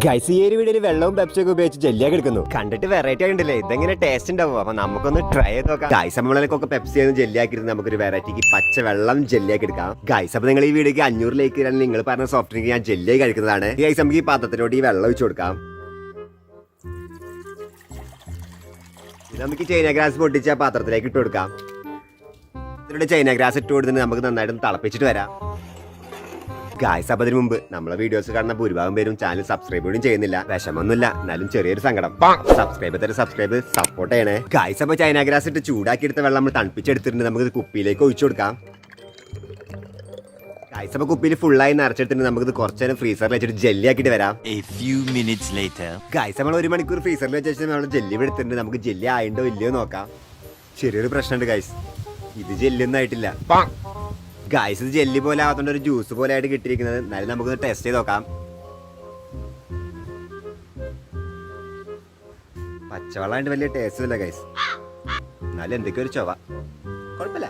Guys ഈ ഒരു വീഡിയോയിൽ വെള്ളവും പെപ്സിയൊക്കെ ഉപയോഗിച്ച് ജെല്ലിയൊക്കെ എടുക്കുന്നു. കണ്ടിട്ട് വെറൈറ്റി ആയിട്ടില്ലേ? ഇതെങ്ങനെ ടേസ്റ്റ് ഉണ്ടാവും? അപ്പൊ നമുക്കൊന്ന് ട്രൈ ചെയ്ത് നോക്കാം. ഗൈസ് നമ്മളൊക്കെ പെപ്സി ആയിരുന്നു ജെല്ലിയാക്കിയിട്ട് നമുക്കൊരു വെറൈറ്റിക്ക് പച്ച വെള്ളം ജെല്ലിയാക്കി എടുക്കാം. ഗൈസ് അപ്പൊ നിങ്ങൾ ഈ വീഡിയോക്ക് 500 ലൈക്ക് തരാൻ നിങ്ങൾ പറഞ്ഞ സോഫ്റ്റ് ഡ്രിങ്ക് ഞാൻ ജെല്ലിയായി കഴിക്കുന്നതാണ്. ഗൈസ് നമുക്ക് ഈ പാത്രത്തിലോട്ട് ഈ വെള്ളം ഒഴിച്ചു കൊടുക്കാം. നമുക്ക് ചൈന ഗ്രാസ് പൊട്ടിച്ച് ആ പാത്രത്തിലേക്ക് ഇട്ട് കൊടുക്കാം. ഇതിലൂടെ ചൈന ഗ്രാസ് ഇട്ട് കൊടുത്തിട്ട് നമുക്ക് നന്നായിട്ട് തിളപ്പിച്ചിട്ട് വരാം. ഗായ്സ് അപ്പൊ അതിന് മുമ്പ് നമ്മളെ വീഡിയോസ് കാണുന്ന ഭൂരിഭാഗം പേരും ചാനൽ സബ്സ്ക്രൈബ് പോലും ചെയ്യുന്നില്ല. വിഷമൊന്നുമില്ല, എന്നാലും ചെറിയൊരു സങ്കടം. സബ്സ്ക്രൈബ് സപ്പോർട്ട് ചെയ്യണേ. ഗായ്സ് അപ്പൊ ചൈന ഗ്രാസ് ഇട്ട് ചൂടാക്കി എടുത്ത വെള്ളം നമ്മൾ തണുപ്പിച്ചെടുത്തിട്ടുണ്ട്. നമുക്ക് കുപ്പിയിലേക്ക് ഒഴിച്ചു കൊടുക്കാം. ഗായ്സ് അപ്പൊ കുപ്പിയിൽ ഫുള്ളായി നിറച്ചെടുത്തിട്ട് നമുക്ക് കുറച്ചു നേരം ഫ്രീസറിൽ വെച്ചിട്ട് ജെല്ലി ആക്കിയിട്ട് വരാം. ഗായ്സ് നമ്മൾ 1 മണിക്കൂർ ഫ്രീസറിൽ വെച്ചിട്ട് നമ്മൾ ജെല്ലി എടുത്തിട്ടുണ്ട്. നമുക്ക് ജെല്ലി ആയിട്ടോ ഇല്ലയോ നോക്കാം. ചെറിയൊരു പ്രശ്നമുണ്ട് ഗായ്സ്, ഇത് ജെല്ലൊന്നും ആയിട്ടില്ല. ഗായ്സ് ഇത് ജെല്ലി പോലെ ആവാത്തോണ്ട് ഒരു ജ്യൂസ് പോലെ ആയിട്ട് കിട്ടിയിരിക്കുന്നത്. എന്നാലും നമുക്ക് ടെസ്റ്റ് ചെയ്ത് നോക്കാം. പച്ചവെള്ളമായിട്ട് വലിയ ടേസ്റ്റ് ഇല്ല ഗൈസ്, എന്നാലും എന്തൊക്കെയോ ഒരു ചൊവ. കുഴപ്പമില്ല.